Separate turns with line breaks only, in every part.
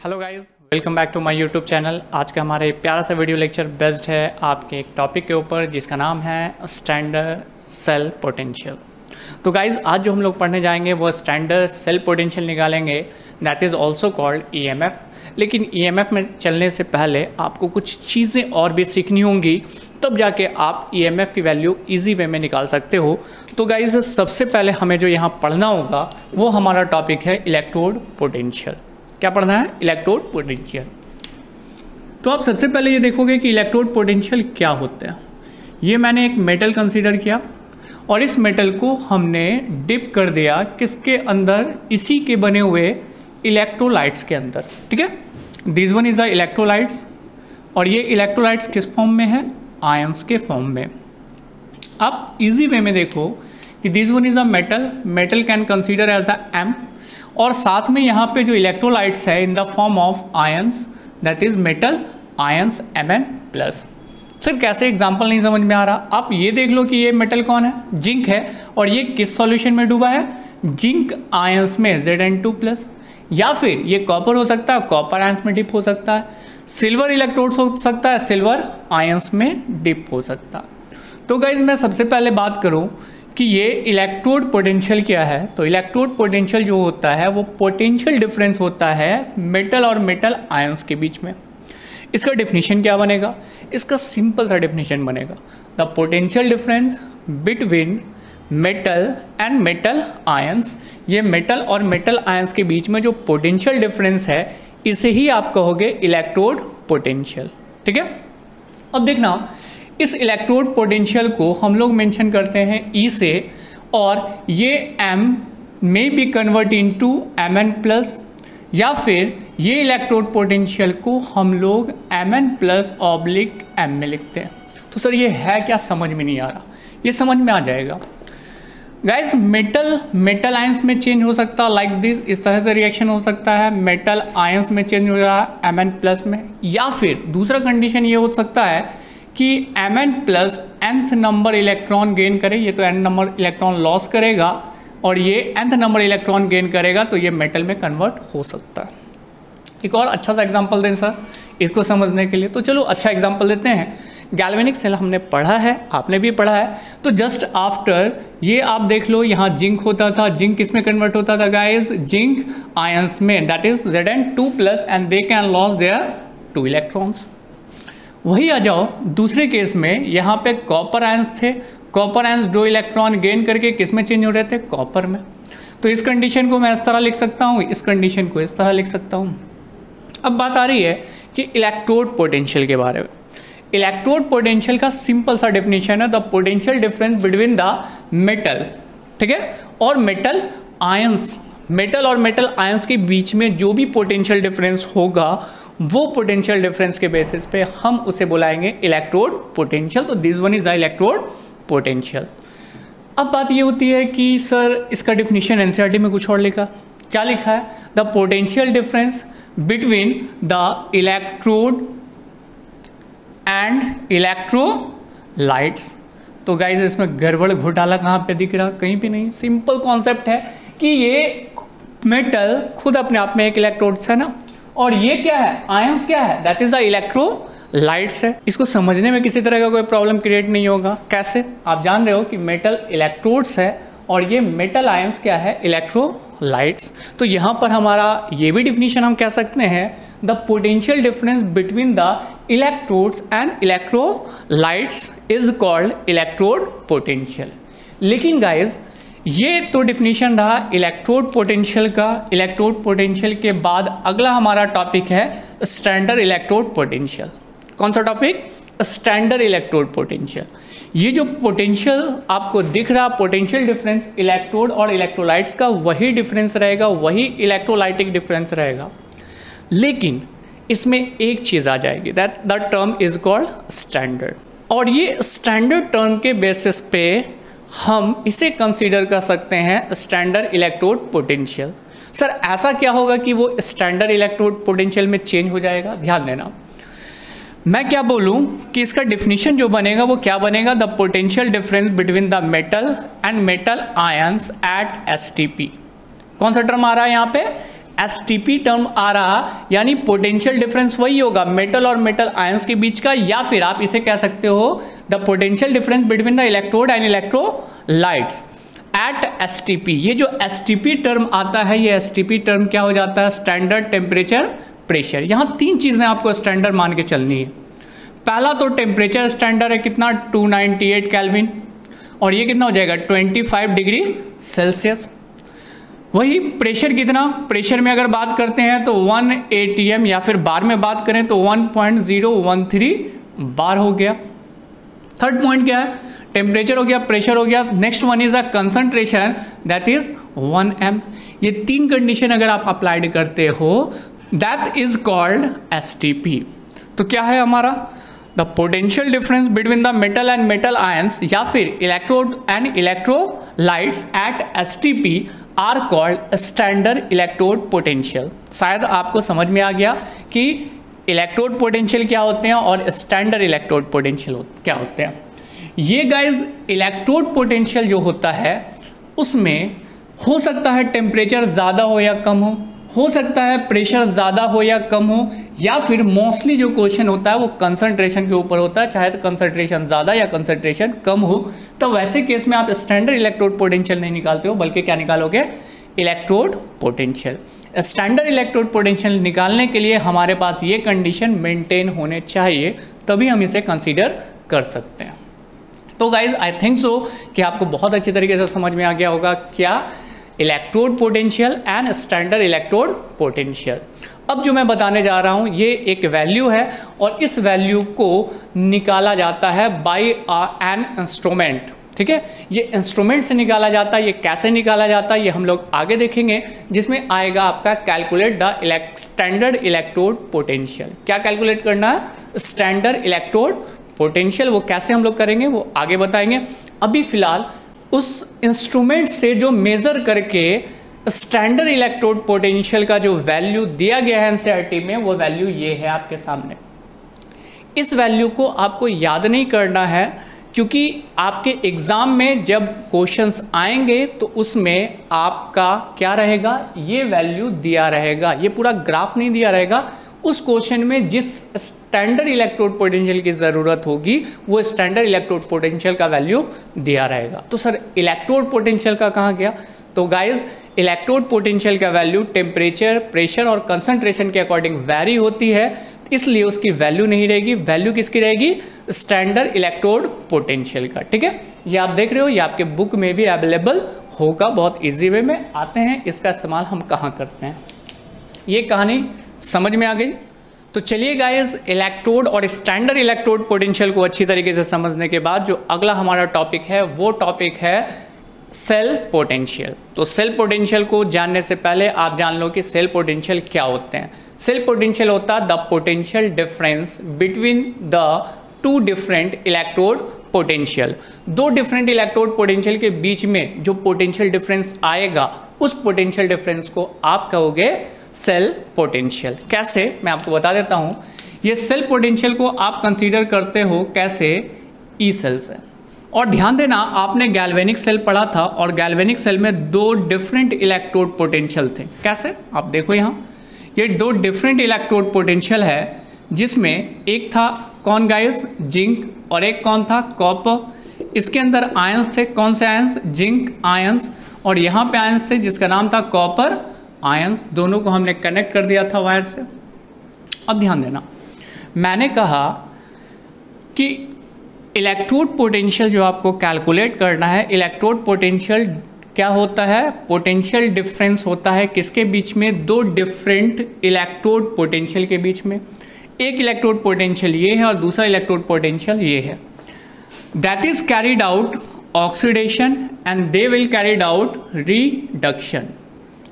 Hello guys, welcome back to my YouTube channel. आज का हमारा प्यारा सा वीडियो लेक्चर बेस्ड है आपके एक टॉपिक के ऊपर जिसका नाम है स्टैंडर्ड सेल पोटेंशियल। तो गाइस, आज जो हम लोग पढ़ने जाएंगे वो स्टैंडर्ड सेल पोटेंशियल निकालेंगे, that is also called EMF. लेकिन ईएमएफ में चलने से पहले आपको कुछ चीज़ें और भी सीखनी होंगी, तब जाके आप ईएमएफ की वैल्यू इजी वे में निकाल सकते हो। तो गाइस, सबसे पहले हमें जो यहाँ पढ़ना होगा वो हमारा टॉपिक है इलेक्ट्रोड पोटेंशियल। क्या पढ़ना है? Electrode potential. तो आप सबसे पहले ये देखोगे कि इलेक्ट्रोड पोटेंशियल क्या होता है। ये मैंने एक मेटल कंसीडर किया और इस मेटल को हमने डिप कर दिया किसके अंदर? इसी के बने हुए इलेक्ट्रोलाइट्स के अंदर। ठीक है, this one is a electrolytes और ये इलेक्ट्रोलाइट्स किस फॉर्म में है? आयंस के फॉर्म में। आप इजी वे में देखो कि this one is a metal can consider as a M, और साथ में यहाँ पे जो इलेक्ट्रोलाइट्स है in the form of ions, that is metal ions Mn plus. Sir कैसे? एग्जांपल नहीं समझ में आ रहा। आप ये देख लो कि ये मेटल कौन है? जिंक है, और ये किस सॉल्यूशन में डूबा है? जिंक आयंस में Zn2 प्लस। या फिर ये कॉपर हो सकता है, कॉपर आयंस में डिप हो सकता है। सिल्वर इलेक्ट्रोड्स हो सकता है, सिल्वर आयंस में डिप हो सकता है। तो गाइज, मैं सबसे पहले बात करूँ कि ये इलेक्ट्रोड पोटेंशियल क्या है। तो इलेक्ट्रोड पोटेंशियल जो होता है वो पोटेंशियल डिफरेंस होता है मेटल और मेटल आयंस के बीच में। इसका डेफिनेशन क्या बनेगा? इसका सिंपल सा डेफिनेशन बनेगा, the potential difference between metal and metal ions. ये मेटल और मेटल आयंस के बीच में जो पोटेंशियल डिफरेंस है इसे ही आप कहोगे इलेक्ट्रोड पोटेंशियल। ठीक है, अब देखना, इस इलेक्ट्रोड पोटेंशियल को हम लोग मेंशन करते हैं E से, और ये M में be convert into Mn plus, या फिर ये इलेक्ट्रोड पोटेंशियल को हम लोग Mn प्लस ऑब्लिक M में लिखते हैं। तो सर ये है क्या? समझ में नहीं आ रहा। ये समझ में आ जाएगा गाइस। मेटल आयंस में चेंज हो सकता है लाइक दिस, इस तरह से रिएक्शन हो सकता है। मेटल आयंस में चेंज हो रहा है Mn प्लस में, या फिर दूसरा कंडीशन ये हो सकता है कि Mn plus nth number electron gain करे। ये तो n नंबर इलेक्ट्रॉन लॉस करेगा और ये nth नंबर इलेक्ट्रॉन गेन करेगा, तो ये मेटल में कन्वर्ट हो सकता है। एक और अच्छा सा एग्जांपल दें सर इसको समझने के लिए। तो चलो अच्छा एग्जांपल देते हैं। गैल्वेनिक सेल हमने पढ़ा है, आपने भी पढ़ा है। तो जस्ट आफ्टर ये आप देख लो, यहाँ जिंक होता था। जिंक किस में कन्वर्ट होता था गाइज? जिंक आयंस में, that is Zn2 plus, and they can loss their 2 electrons. वही आ जाओ दूसरे केस में, यहाँ पे कॉपर आयंस थे। कॉपर आयंस 2 इलेक्ट्रॉन गेन करके किस में चेंज हो रहे थे? कॉपर में। तो इस कंडीशन को मैं इस तरह लिख सकता हूँ, इस कंडीशन को इस तरह लिख सकता हूँ। अब बात आ रही है कि इलेक्ट्रोड पोटेंशियल के बारे में। इलेक्ट्रोड पोटेंशियल का सिंपल सा डेफिनेशन है the potential difference between the metal, ठीक है, और मेटल आयंस। मेटल और मेटल आयंस के बीच में जो भी पोटेंशियल डिफरेंस होगा वो पोटेंशियल डिफरेंस के बेसिस पे हम उसे बुलाएंगे इलेक्ट्रोड पोटेंशियल। तो this one is the electrode potential. अब बात ये होती है कि सर इसका डेफिनेशन एनसीईआरटी में कुछ और लिखा। क्या लिखा है? The potential difference between the electrode and electrolytes. तो गाइज, इसमें गड़बड़ घोटाला कहाँ पे दिख रहा? कहीं पे नहीं। सिंपल कॉन्सेप्ट है कि ये मेटल खुद अपने आप में एक इलेक्ट्रोड है ना, और ये क्या है? आयंस क्या है? दैट इज द इलेक्ट्रोलाइट्स है। इसको समझने में किसी तरह का कोई प्रॉब्लम क्रिएट नहीं होगा। कैसे? आप जान रहे हो कि मेटल इलेक्ट्रोड्स है और ये मेटल आयंस क्या है? इलेक्ट्रोलाइट्स। तो यहाँ पर हमारा ये भी डिफिनीशन हम कह सकते हैं, the potential difference between the electrodes and electrolytes is called electrode potential. लेकिन गाइज, ये तो डिफिनीशन रहा इलेक्ट्रोड पोटेंशियल का। इलेक्ट्रोड पोटेंशियल के बाद अगला हमारा टॉपिक है स्टैंडर्ड इलेक्ट्रोड पोटेंशियल। कौन सा टॉपिक? Standard electrode potential. ये जो पोटेंशियल आपको दिख रहा, पोटेंशियल डिफरेंस इलेक्ट्रोड और इलेक्ट्रोलाइट्स का वही डिफरेंस रहेगा, वही इलेक्ट्रोलाइटिक डिफरेंस रहेगा। लेकिन इसमें एक चीज़ आ जाएगी, that the term is called standard. और ये स्टैंडर्ड टर्म के बेसिस पे हम इसे कंसीडर कर सकते हैं स्टैंडर्ड इलेक्ट्रोड पोटेंशियल। सर ऐसा क्या होगा कि वो स्टैंडर्ड इलेक्ट्रोड पोटेंशियल में चेंज हो जाएगा? ध्यान देना, मैं क्या बोलूं कि इसका डेफिनेशन जो बनेगा वो क्या बनेगा? The potential difference between the metal and metal ions at STP। कौन सा टर्म आ रहा है यहाँ पे? एसटीपी टर्म आ रहा, यानी पोटेंशियल डिफरेंस वही होगा मेटल और मेटल आयंस के बीच का, या फिर आप इसे कह सकते हो the potential difference between the electrode and electrolytes at STP. ये जो एसटीपी टर्म आता है, ये एसटीपी टर्म क्या हो जाता है, स्टैंडर्ड टेम्परेचर प्रेशर। यहां तीन चीजें आपको स्टैंडर्ड मान के चलनी है। पहला तो टेम्परेचर स्टैंडर्ड है कितना, 298 केल्विन, और ये कितना हो जाएगा 25 डिग्री सेल्सियस। वही प्रेशर कितना, प्रेशर में अगर बात करते हैं तो 1 atm, या फिर बार में बात करें तो 1.013 बार हो गया। थर्ड पॉइंट क्या है, टेम्परेचर हो गया, प्रेशर हो गया। Next one is a concentration, that is 1m। ये तीन कंडीशन अगर आप अप्लाइड करते हो, दैट इज कॉल्ड एसटीपी। तो क्या है हमारा, the potential difference between the metal and metal ions, या फिर electrode and electrolytes at STP are called standard electrode potential. शायद आपको समझ में आ गया कि इलेक्ट्रोड पोटेंशियल क्या होते हैं और स्टैंडर्ड इलेक्ट्रोड पोटेंशियल क्या होते हैं। ये गाइज इलेक्ट्रोड पोटेंशियल जो होता है उसमें हो सकता है टेम्परेचर ज़्यादा हो या कम हो सकता है प्रेशर ज़्यादा हो या कम हो, या फिर मोस्टली जो क्वेश्चन होता है वो कंसंट्रेशन के ऊपर होता है, चाहे तो कंसंट्रेशन ज़्यादा या कंसंट्रेशन कम हो। तो वैसे केस में आप स्टैंडर्ड इलेक्ट्रोड पोटेंशियल नहीं निकालते हो, बल्कि क्या निकालोगे, electrode potential. Standard electrode potential निकालने के लिए हमारे पास ये कंडीशन मेंटेन होने चाहिए, तभी हम इसे कंसीडर कर सकते हैं। तो गाइज आई थिंक सो कि आपको बहुत अच्छी तरीके से समझ में आ गया होगा क्या electrode potential and standard electrode potential. अब जो मैं बताने जा रहा हूँ ये एक वैल्यू है, और इस वैल्यू को निकाला जाता है बाय एन इंस्ट्रूमेंट। ठीक है, ये इंस्ट्रूमेंट से निकाला जाता है। ये कैसे निकाला जाता है ये हम लोग आगे देखेंगे, जिसमें आएगा आपका calculate the standard electrode potential. क्या कैलकुलेट करना है, स्टैंडर्ड इलेक्ट्रोड पोटेंशियल। वो कैसे हम लोग करेंगे वो आगे बताएंगे। अभी फिलहाल उस इंस्ट्रूमेंट से जो मेजर करके स्टैंडर्ड इलेक्ट्रोड पोटेंशियल का जो वैल्यू दिया गया है एनसीईआरटी में, वो वैल्यू ये है आपके सामने। इस वैल्यू को आपको याद नहीं करना है, क्योंकि आपके एग्जाम में जब क्वेश्चंस आएंगे तो उसमें आपका क्या रहेगा, ये वैल्यू दिया रहेगा। ये पूरा ग्राफ नहीं दिया रहेगा, उस क्वेश्चन में जिस स्टैंडर्ड इलेक्ट्रोड पोटेंशियल की ज़रूरत होगी वो स्टैंडर्ड इलेक्ट्रोड पोटेंशियल का वैल्यू दिया रहेगा। तो सर इलेक्ट्रोड पोटेंशियल का कहाँ गया, तो गाइज इलेक्ट्रोड पोटेंशियल का वैल्यू टेम्परेचर, प्रेशर और कंसंट्रेशन के अकॉर्डिंग वैरी होती है, इसलिए उसकी वैल्यू नहीं रहेगी। वैल्यू किसकी रहेगी, स्टैंडर्ड इलेक्ट्रोड पोटेंशियल का। ठीक है, ये आप देख रहे हो, ये आपके बुक में भी अवेलेबल होगा, बहुत ईजी वे में। आते हैं इसका इस्तेमाल हम कहाँ करते हैं, ये कहानी समझ में आ गई। तो चलिए गाइस, इलेक्ट्रोड और स्टैंडर्ड इलेक्ट्रोड पोटेंशियल को अच्छी तरीके से समझने के बाद जो अगला हमारा टॉपिक है वो टॉपिक है सेल पोटेंशियल। तो सेल पोटेंशियल को जानने से पहले आप जान लो कि सेल पोटेंशियल क्या होते हैं। सेल पोटेंशियल होता है the potential difference between the two different electrode potential. दो डिफरेंट इलेक्ट्रोड पोटेंशियल के बीच में जो पोटेंशियल डिफरेंस आएगा, उस पोटेंशियल डिफरेंस को आप कहोगे सेल पोटेंशियल। कैसे, मैं आपको बता देता हूं। ये सेल पोटेंशियल को आप कंसीडर करते हो कैसे, ई सेल से। और ध्यान देना, आपने गैल्वेनिक सेल पढ़ा था, और गैल्वेनिक सेल में दो डिफरेंट इलेक्ट्रोड पोटेंशियल थे। कैसे, आप देखो यहाँ, ये दो डिफरेंट इलेक्ट्रोड पोटेंशियल है, जिसमें एक था कौन गाइस, जिंक, और एक कौन था, कॉपर। इसके अंदर आयंस थे, कौन से आयंस, जिंक आयंस, और यहाँ पे आयंस थे जिसका नाम था कॉपर आयंस। दोनों को हमने कनेक्ट कर दिया था वायर से। अब ध्यान देना, मैंने कहा कि इलेक्ट्रोड पोटेंशियल जो आपको कैलकुलेट करना है, इलेक्ट्रोड पोटेंशियल क्या होता है, पोटेंशियल डिफरेंस होता है किसके बीच में, दो डिफरेंट इलेक्ट्रोड पोटेंशियल के बीच में। एक इलेक्ट्रोड पोटेंशियल ये है और दूसरा इलेक्ट्रोड पोटेंशियल ये है। That is carried out oxidation and they will carried out reduction.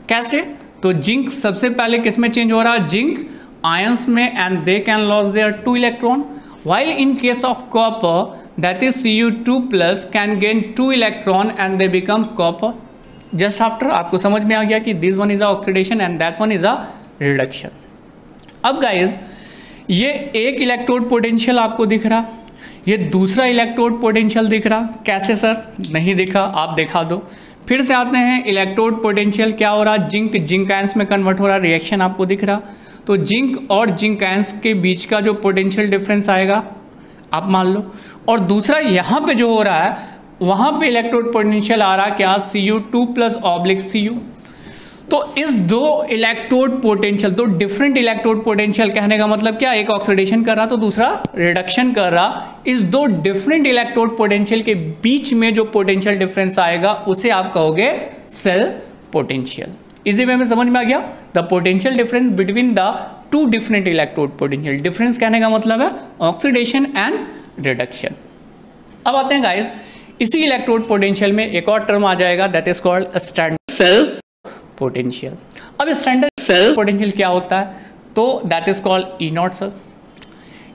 कैसे, तो जिंक सबसे पहले किस में चेंज हो रहा है, जिंक आयंस में, and they can loss their 2 electron, while in case of copper that is Cu2+ can gain 2 electron and they become copper. Just after आपको समझ में आ गया कि this one is a oxidation and that one is a reduction. अब guys, ये एक electrode potential आपको दिख रहा, ये दूसरा इलेक्ट्रोड पोटेंशियल दिख रहा। कैसे सर, नहीं दिखा, आप दिखा दो। फिर से आते हैं इलेक्ट्रोड पोटेंशियल, क्या हो रहा है, जिंक जिंक आयंस में कन्वर्ट हो रहा, रिएक्शन आपको दिख रहा। तो जिंक और जिंक आयंस के बीच का जो पोटेंशियल डिफरेंस आएगा आप मान लो, और दूसरा यहाँ पे जो हो रहा है वहाँ पे इलेक्ट्रोड पोटेंशियल आ रहा क्या, Cu2 प्लस ऑब्लिक Cu। तो इस दो इलेक्ट्रोड पोटेंशियल, दो डिफरेंट इलेक्ट्रोड पोटेंशियल, कहने का मतलब क्या, एक ऑक्सीडेशन कर रहा तो दूसरा रिडक्शन कर रहा, इस दो डिफरेंट इलेक्ट्रोड पोटेंशियल के बीच में जो पोटेंशियल डिफरेंस आएगा उसे आप कहोगे सेल पोटेंशियल। इसी वे में समझ में आ गया, the potential difference between the two different electrode potential. Difference कहने का मतलब है ऑक्सीडेशन एंड रिडक्शन। अब आते हैं गाइस, इसी इलेक्ट्रोड पोटेंशियल में एक और टर्म आ जाएगा, that is called standard cell potential. अब स्टैंडर्ड सेल पोटेंशियल क्या होता है, तो that is called E not cell.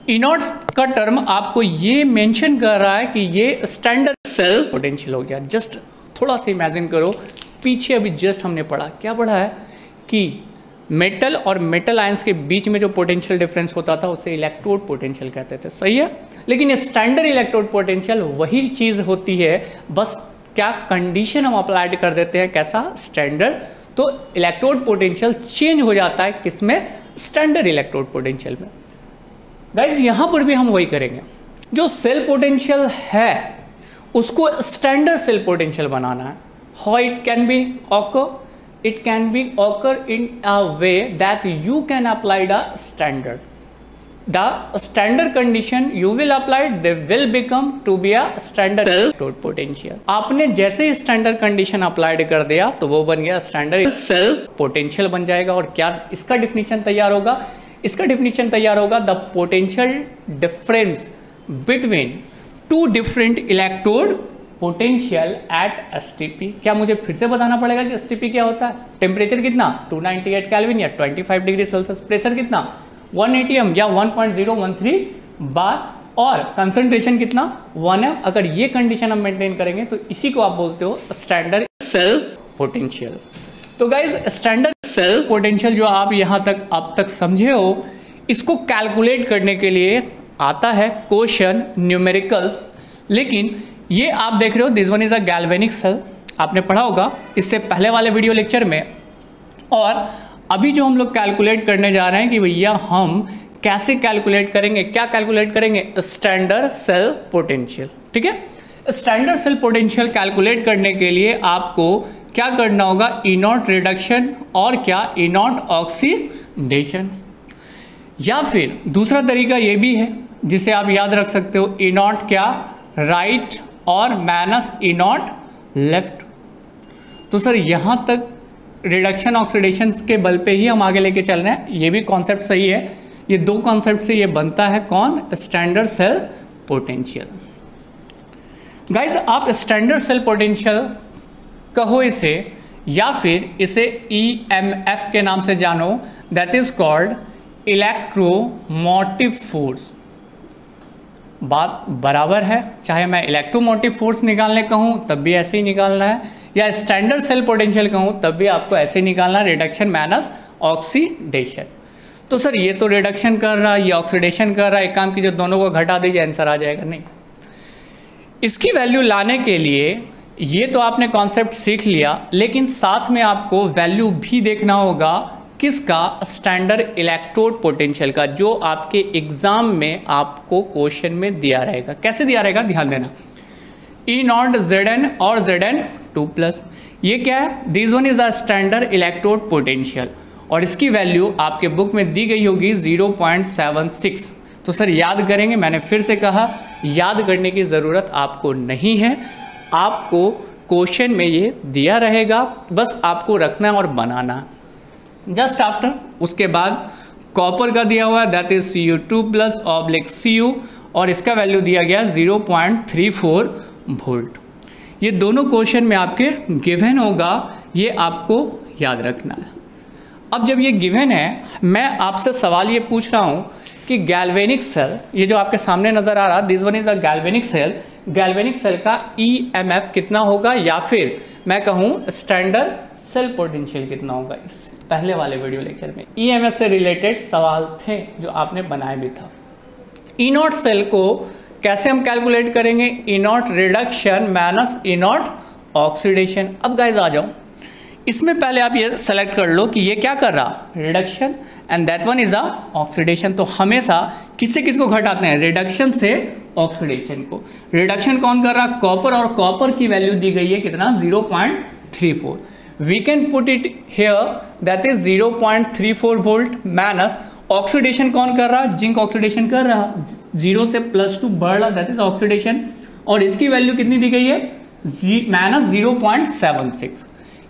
E not का टर्म आपको ये मेंशन कर रहा है कि ये स्टैंडर्ड सेल पोटेंशियल हो गया। जस्ट थोड़ा सा इमेजिन करो, पीछे अभी जस्ट हमने पढ़ा, क्या पढ़ा है कि मेटल और मेटल आयंस के बीच में जो पोटेंशियल डिफरेंस होता था उसे इलेक्ट्रोड पोटेंशियल कहते थे, सही है। लेकिन स्टैंडर्ड इलेक्ट्रोड पोटेंशियल वही चीज़ होती है, बस क्या कंडीशन हम अप्लाइड कर देते हैं, कैसा, स्टैंडर्ड। तो इलेक्ट्रोड पोटेंशियल चेंज हो जाता है किसमें, स्टैंडर्ड इलेक्ट्रोड पोटेंशियल में। गाइस यहाँ पर भी हम वही करेंगे, जो सेल पोटेंशियल है उसको स्टैंडर्ड सेल पोटेंशियल बनाना है। How it can be occur, it can be occur in a way that you can apply the standard. The standard condition you will apply, they will become to be a standard electrode potential. आपने जैसे standard condition applied कर दिया तो वो बन गया standard cell potential बन जाएगा। और क्या इसका डिफिनीशन तैयार होगा, इसका डिफिनीशन तैयार होगा the potential difference between two different electrode potential at STP। क्या मुझे फिर से बताना पड़ेगा कि STP क्या होता है, टेम्परेचर कितना 298 केल्विन या 25 डिग्री सेल्सियस, प्रेशर कितना 1 atm या 1.013 बार, और कंसंट्रेशन कितना 1 m। अगर ये कंडीशन हम मेंटेन करेंगे तो इसी को आप बोलते हो स्टैंडर्ड सेल पोटेंशियल। तो गाइज स्टैंडर्ड सेल पोटेंशियल जो आप यहाँ तक अब तक समझे हो, इसको कैलकुलेट करने के लिए आता है क्वेश्चन न्यूमेरिकल्स। लेकिन ये आप देख रहे हो, this one is a galvanic cell, आपने पढ़ा होगा इससे पहले वाले वीडियो लेक्चर में। और अभी जो हम लोग कैलकुलेट करने जा रहे हैं कि भैया हम कैसे कैलकुलेट करेंगे, क्या कैलकुलेट करेंगे, स्टैंडर्ड सेल पोटेंशियल। ठीक है, स्टैंडर्ड सेल पोटेंशियल कैलकुलेट करने के लिए आपको क्या करना होगा, ई नॉट रिडक्शन और क्या, ई नॉट ऑक्सीडेशन। या फिर दूसरा तरीका ये भी है जिसे आप याद रख सकते हो, ई नॉट क्या, राइट और माइनस ई नॉट लेफ्ट। तो सर यहाँ तक रिडक्शन ऑक्सीडेशन के बल पे ही हम आगे लेके चल रहे हैं, ये भी कॉन्सेप्ट सही है। ये दो कॉन्सेप्ट से ये बनता है कौन, स्टैंडर्ड सेल पोटेंशियल। गाइस आप स्टैंडर्ड सेल पोटेंशियल कहो इसे, या फिर इसे EMF के नाम से जानो, that is called electromotive force. बात बराबर है, चाहे मैं इलेक्ट्रोमोटिव फोर्स निकालने कहूँ तब भी ऐसे ही निकालना है, या स्टैंडर्ड सेल पोटेंशियल कहूँ तब भी आपको ऐसे ही निकालना है, रिडक्शन माइनस ऑक्सीडेशन। तो सर ये तो रिडक्शन कर रहा है, ये ऑक्सीडेशन कर रहा है, एक काम कीजिए दोनों को घटा दीजिए, आंसर आ जाएगा। नहीं, इसकी वैल्यू लाने के लिए ये तो आपने कॉन्सेप्ट सीख लिया, लेकिन साथ में आपको वैल्यू भी देखना होगा किसका, स्टैंडर्ड इलेक्ट्रोड पोटेंशियल का, जो आपके एग्जाम में आपको क्वेश्चन में दिया रहेगा। कैसे दिया रहेगा, ध्यान देना, ई नॉट Zn और Zn2 प्लस, ये क्या है, this one is a standard electrode potential, और इसकी वैल्यू आपके बुक में दी गई होगी 0.76। तो सर याद करेंगे, मैंने फिर से कहा याद करने की ज़रूरत आपको नहीं है, आपको क्वेश्चन में ये दिया रहेगा, बस आपको रखना और बनाना। जस्ट आफ्टर उसके बाद कॉपर का दिया हुआ है, that is Cu2 plus oblique Cu, और इसका वैल्यू दिया गया 0.34 वोल्ट। ये दोनों क्वेश्चन में आपके गिवन होगा, ये आपको याद रखना है। अब जब ये गिवन है, मैं आपसे सवाल ये पूछ रहा हूँ कि गैल्वेनिक सेल, ये जो आपके सामने नजर आ रहा, this one is a galvanic cell, galvanic cell का EMF कितना होगा, या फिर मैं कहूँ स्टैंडर्ड सेल पोटेंशियल कितना होगा। इस पहले वाले वीडियो लेक्चर में EMF से रिलेटेड सवाल थे जो आपने बनाए भी था। ई नॉट सेल को कैसे हम कैलकुलेट करेंगे, E naught reduction minus E naught oxidation. अब गाइज आ जाओ, इसमें पहले आप ये सेलेक्ट कर लो कि ये क्या कर रहा, reduction, and that one is a oxidation. तो हमेशा किससे किसको घटाते हैं, रिडक्शन से ऑक्सीडेशन को। रिडक्शन कौन कर रहा, कॉपर, और कॉपर की वैल्यू दी गई है कितना, 0.34। We can put it here that is 0.34 volt minus oxidation कौन कर रहा, जिंक ऑक्सीडेशन कर रहा, 0 से +2 बढ़ रहा, दैट इज ऑक्सीडेशन, और इसकी वैल्यू कितनी दी गई है, -0.76।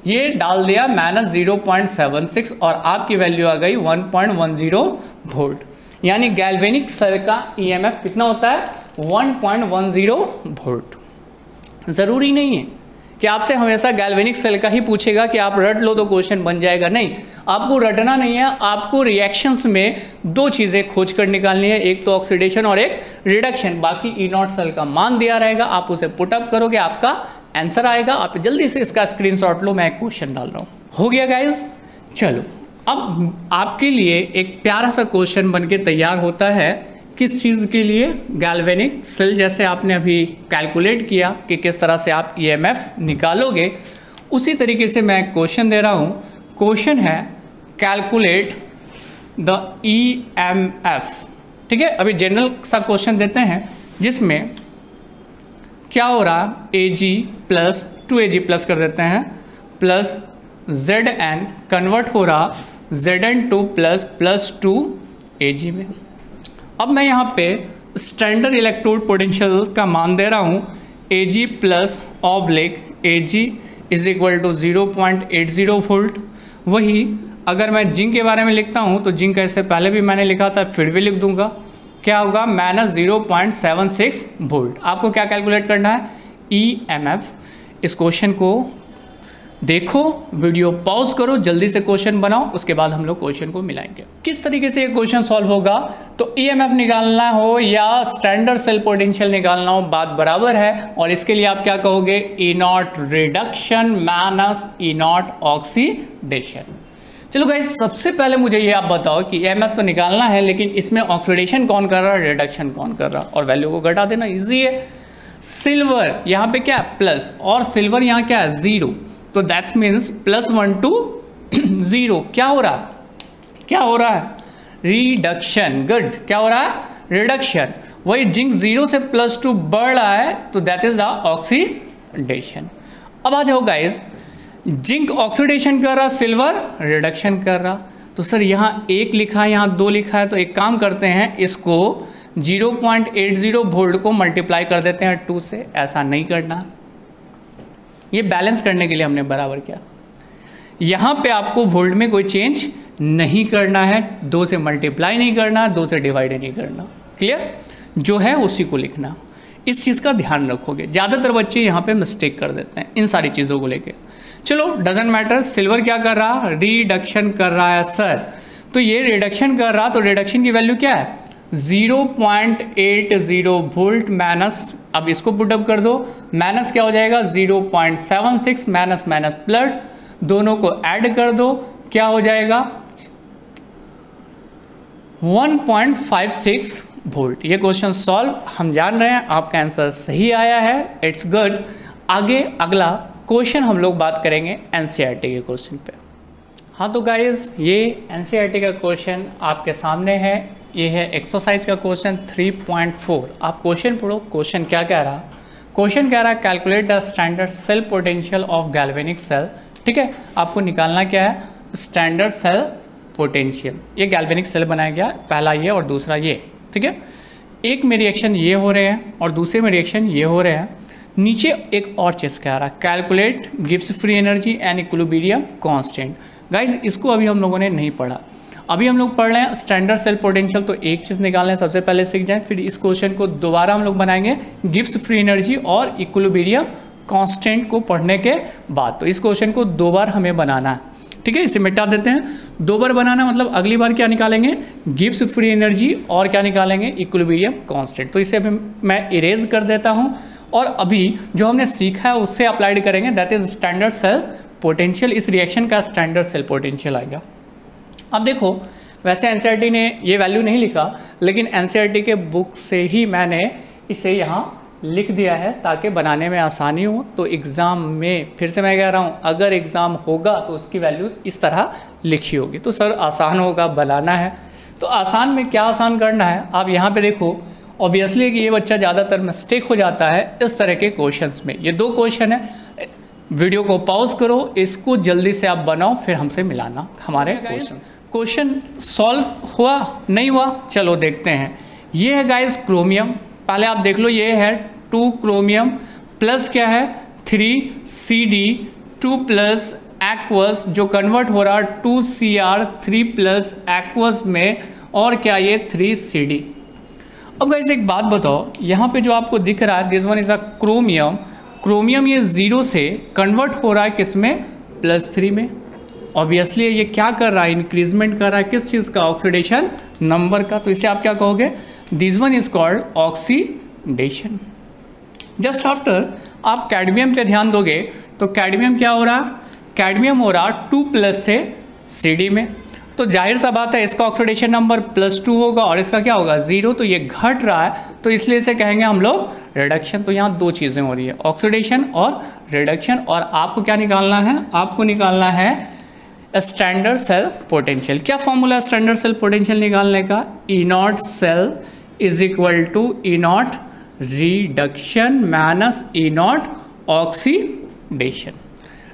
ये डाल दिया -0.76 और आपकी वैल्यू आ गई 1.10 वोल्ट। यानी गैल्वेनिक सेल का ईएमएफ कितना होता है, 1.10 वोल्ट। ज़रूरी नहीं है कि आपसे हमेशा गैल्वेनिक सेल का ही पूछेगा कि आप रट लो तो क्वेश्चन बन जाएगा, नहीं, आपको रटना नहीं है। आपको रिएक्शंस में दो चीज़ें खोज कर निकालनी है, एक तो ऑक्सीडेशन और एक रिडक्शन। बाकी E0 सेल का मान दिया रहेगा, आप उसे पुटअप करोगे, आपका आंसर आएगा। आप जल्दी से इसका स्क्रीनशॉट लो, मैं एक क्वेश्चन डाल रहा हूँ। हो गया गाइज, चलो अब आपके लिए एक प्यारा सा क्वेश्चन बन के तैयार होता है। किस चीज़ के लिए, गैल्वेनिक सेल, जैसे आपने अभी कैलकुलेट किया कि किस तरह से आप ईएमएफ निकालोगे, उसी तरीके से मैं क्वेश्चन दे रहा हूँ। क्वेश्चन है कैलकुलेट द ईएमएफ। ठीक है, अभी जनरल सा क्वेश्चन देते हैं जिसमें क्या हो रहा, Ag प्लस 2Ag प्लस कर देते हैं प्लस Zn कन्वर्ट हो रहा Zn2 प्लस 2Ag में। अब मैं यहाँ पे स्टैंडर्ड इलेक्ट्रोड पोटेंशियल का मान दे रहा हूँ, Ag plus oblique Ag is equal to 0.80 volt. वही अगर मैं जिंक के बारे में लिखता हूँ तो जिंक ऐसे पहले भी मैंने लिखा था, फिर भी लिख दूंगा, क्या होगा, -0.76 वोल्ट। आपको क्या कैलकुलेट करना है, ईएमएफ। इस क्वेश्चन को देखो, वीडियो पॉज करो, जल्दी से क्वेश्चन बनाओ, उसके बाद हम लोग क्वेश्चन को मिलाएंगे। किस तरीके से ये क्वेश्चन सॉल्व होगा, तो ईएमएफ निकालना हो या स्टैंडर्ड सेल पोटेंशियल निकालना हो, बात बराबर है। और इसके लिए आप क्या कहोगे, E0 reduction minus E0 oxidation. चलो गाइस, सबसे पहले मुझे ये आप बताओ कि ईएमएफ तो निकालना है, लेकिन इसमें ऑक्सीडेशन कौन कर रहा है, रिडक्शन कौन कर रहा है, और वैल्यू को घटा देना इजी है। सिल्वर यहाँ पे क्या है, प्लस, और सिल्वर यहाँ क्या है, 0, तो दैट मीन्स +1 to 0। क्या हो रहा है, क्या हो रहा है, रिडक्शन। गुड, क्या हो रहा है, रिडक्शन। वही जिंक 0 से +2 बढ़ रहा है, तो दैट इज द ऑक्सीडेशन। अब आ जाओ गाइस, जिंक ऑक्सीडेशन कर रहा, सिल्वर रिडक्शन कर रहा। तो सर यहाँ 1 लिखा है, यहाँ 2 लिखा है, तो एक काम करते हैं, इसको 0.80 वोल्ट को मल्टीप्लाई कर देते हैं 2 से। ऐसा नहीं करना, ये बैलेंस करने के लिए हमने बराबर किया। यहाँ पे आपको वोल्ट में कोई चेंज नहीं करना है, 2 से मल्टीप्लाई नहीं करना, 2 से डिवाइड नहीं करना। क्लियर, जो है उसी को लिखना। इस चीज़ का ध्यान रखोगे। ज़्यादातर बच्चे यहाँ पे मिस्टेक कर देते हैं इन सारी चीज़ों को लेके। चलो, डजंट मैटर। सिल्वर क्या कर रहा, रिडक्शन कर रहा है सर, तो ये रिडक्शन कर रहा, तो रिडक्शन की वैल्यू क्या है, 0.80 वोल्ट माइनस, अब इसको पुटअप कर दो, माइनस क्या हो जाएगा, 0.76 माइनस माइनस प्लस, दोनों को ऐड कर दो, क्या हो जाएगा, 1.56 वोल्ट। ये क्वेश्चन सॉल्व, हम जान रहे हैं आपका आंसर सही आया है, इट्स गुड। आगे अगला क्वेश्चन हम लोग बात करेंगे एनसीईआरटी के क्वेश्चन पे। हाँ तो गाइज, ये एनसीईआरटी का क्वेश्चन आपके सामने है। ये है एक्सरसाइज का क्वेश्चन 3.4। आप क्वेश्चन पढ़ो, क्वेश्चन क्या कह रहा, क्वेश्चन कह रहा है calculate the standard cell potential of galvanic cell. ठीक है, आपको निकालना क्या है, स्टैंडर्ड सेल पोटेंशियल। ये गैल्वेनिक सेल बनाया गया, पहला ये और दूसरा ये। ठीक है, एक में रिएक्शन ये हो रहे हैं और दूसरे में रिएक्शन ये हो रहे हैं। नीचे एक और चीज़ कह रहा है, calculate Gibbs free energy and equilibrium constant. Guys, इसको अभी हम लोगों ने नहीं पढ़ा, अभी हम लोग पढ़ रहे हैं स्टैंडर्ड सेल पोटेंशियल। तो एक चीज़ निकालना है, सबसे पहले सीख जाएं, फिर इस क्वेश्चन को दोबारा हम लोग बनाएंगे गिब्स फ्री एनर्जी और इक्विलिब्रियम कांस्टेंट को पढ़ने के बाद। तो इस क्वेश्चन को 2 बार हमें बनाना है। ठीक है, इसे मिटा देते हैं। 2 बार बनाना मतलब अगली बार क्या निकालेंगे, गिब्स फ्री एनर्जी और क्या निकालेंगे, इक्विलिब्रियम कांस्टेंट। तो इसे अभी मैं इरेज कर देता हूँ और अभी जो हमने सीखा है उससे अप्लाइड करेंगे, that is standard cell potential. इस रिएक्शन का स्टैंडर्ड सेल पोटेंशियल आएगा। अब देखो, वैसे एनसीईआरटी ने ये वैल्यू नहीं लिखा, लेकिन एनसीईआरटी के बुक से ही मैंने इसे यहाँ लिख दिया है ताकि बनाने में आसानी हो। तो एग्ज़ाम में फिर से मैं कह रहा हूँ, अगर एग्ज़ाम होगा तो उसकी वैल्यू इस तरह लिखी होगी। तो सर आसान होगा, बनाना है। तो आसान में क्या आसान करना है, आप यहाँ पे देखो। ऑब्वियसली कि ये बच्चा ज़्यादातर मिस्टेक हो जाता है इस तरह के क्वेश्चंस में। ये 2 क्वेश्चन है, वीडियो को पॉज करो, इसको जल्दी से आप बनाओ, फिर हमसे मिलाना हमारे क्वेश्चन सॉल्व हुआ नहीं हुआ, चलो देखते हैं। ये है गाइस क्रोमियम, पहले आप देख लो, ये है 2 क्रोमियम प्लस क्या है 3CD2 प्लस एक्वस, जो कन्वर्ट हो रहा है 2Cr3 प्लस एक्वस में, और क्या ये 3CD। अब गाइस एक बात बताओ, यहाँ पे जो आपको दिख रहा है this one is a chromium, chromium ये 0 से कन्वर्ट हो रहा है किस में, +3 में। ऑब्वियसली ये क्या कर रहा है, इंक्रीजमेंट कर रहा है किस चीज़ का, ऑक्सीडेशन नंबर का। तो इसे आप क्या कहोगे, this one is called oxidation. Just after आप कैडमियम पे ध्यान दोगे तो कैडमियम क्या हो रहा, कैडमियम हो रहा 2+ से CD में। तो जाहिर सा बात है इसका ऑक्सीडेशन नंबर +2 होगा और इसका क्या होगा 0, तो ये घट रहा है, तो इसलिए इसे कहेंगे हम लोग रिडक्शन। तो यहाँ 2 चीज़ें हो रही है, ऑक्सीडेशन और रिडक्शन। और आपको क्या निकालना है, आपको निकालना है स्टैंडर्ड सेल पोटेंशियल। क्या फॉर्मूला स्टैंडर्ड सेल पोटेंशियल निकालने का, E0 cell is equal to E0 reduction minus E0 oxidation.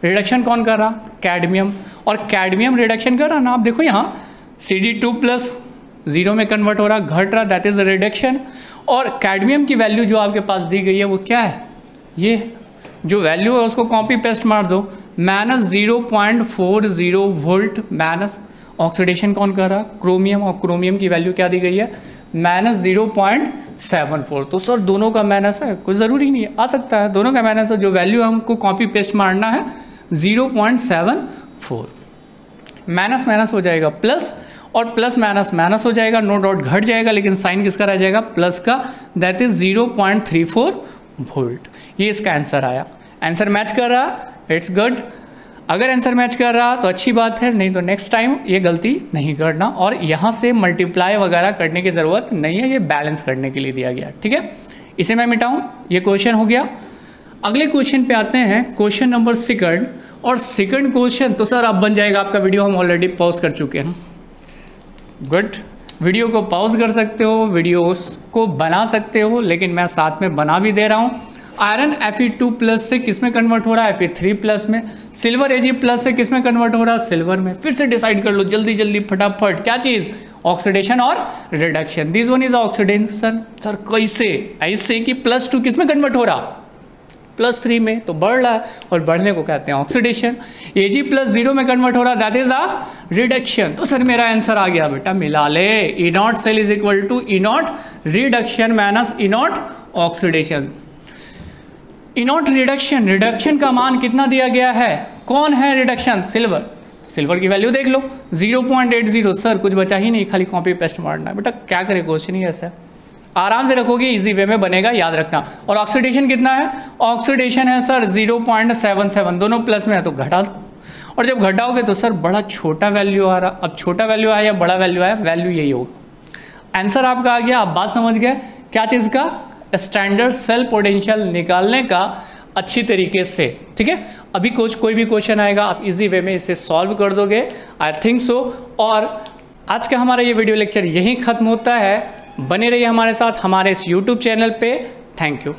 Reduction कौन कर रहा, कैडमियम, और कैडमियम रिडक्शन कर रहा ना, आप देखो यहाँ CD2 प्लस 0 में कन्वर्ट हो रहा, घट रहा, दैट इज रिडक्शन। और कैडमियम की वैल्यू जो आपके पास दी गई है वो क्या है, ये जो वैल्यू है उसको कॉपी पेस्ट मार दो, -0.40 वोल्ट माइनस। ऑक्सीडेशन कौन कर रहा, क्रोमियम, और क्रोमियम की वैल्यू क्या दी गई है -0.74। तो सर दोनों का माइनस है, कोई ज़रूरी नहीं है, आ सकता है दोनों का माइनस है, जो वैल्यू हमको कॉपी पेस्ट मारना है 0.74। माइनस माइनस हो जाएगा प्लस, और प्लस माइनस माइनस हो जाएगा, नो डाउट घट जाएगा, लेकिन साइन किसका रह जाएगा, प्लस का, दैट इज 0.34 वोल्ट। ये इसका आंसर आया। आंसर मैच कर रहा, इट्स गुड। अगर आंसर मैच कर रहा तो अच्छी बात है, नहीं तो नेक्स्ट टाइम ये गलती नहीं करना। और यहाँ से मल्टीप्लाई वगैरह करने की ज़रूरत नहीं है, ये बैलेंस करने के लिए दिया गया, ठीक है। इसे मैं मिटाऊँ, ये क्वेश्चन हो गया। अगले क्वेश्चन पे आते हैं, क्वेश्चन नंबर 2। और सेकंड क्वेश्चन तो सर अब बन जाएगा आपका वीडियो, हम ऑलरेडी पॉज कर चुके हैं। गुड, वीडियो को पॉज कर सकते हो, वीडियोस को बना सकते हो, लेकिन मैं साथ में बना भी दे रहा हूँ। आयरन Fe2+ से किस में कन्वर्ट हो रहा है, Fe3+ में। सिल्वर Ag+ से किस में कन्वर्ट हो रहा है, सिल्वर में। फिर से डिसाइड कर लो जल्दी जल्दी फटाफट, क्या चीज़, ऑक्सीडेशन और reduction. This one is oxidation. Sir कैसे, ऐसे कि +2 किस में कन्वर्ट हो रहा, +3 में, तो बढ़ रहा है, और बढ़ने को कहते हैं ऑक्सीडेशन। Ag+0 में कन्वर्ट हो रहा, दैट इज अ रिडक्शन। तो सर मेरा आंसर आ गया बेटा, मिला ले, E0 cell is equal to E0 reduction minus E0 oxidation. E0 reduction, reduction का मान कितना दिया गया है, कौन है रिडक्शन, सिल्वर। तो सिल्वर की वैल्यू देख लो 0.80। सर कुछ बचा ही नहीं, खाली कॉपी पेस्ट मारना है बेटा, क्या करे, क्वेश्चन ही ऐसा है, आराम से रखोगे इजी वे में बनेगा, याद रखना। और ऑक्सीडेशन कितना है, ऑक्सीडेशन है सर 0.77, दोनों प्लस में है तो घटा दो, और जब घटाओगे तो सर बड़ा छोटा वैल्यू आ रहा। अब छोटा वैल्यू आया या बड़ा वैल्यू आया, वैल्यू यही होगा। आंसर आपका आ गया, आप बात समझ गए क्या चीज़ का, स्टैंडर्ड सेल पोटेंशियल निकालने का अच्छी तरीके से, ठीक है। अभी कोई भी क्वेश्चन आएगा आप इजी वे में इसे सॉल्व कर दोगे, आई थिंक सो। और आज का हमारा ये वीडियो लेक्चर यहीं ख़त्म होता है। बने रहिए हमारे साथ हमारे इस YouTube चैनल पे। Thank you.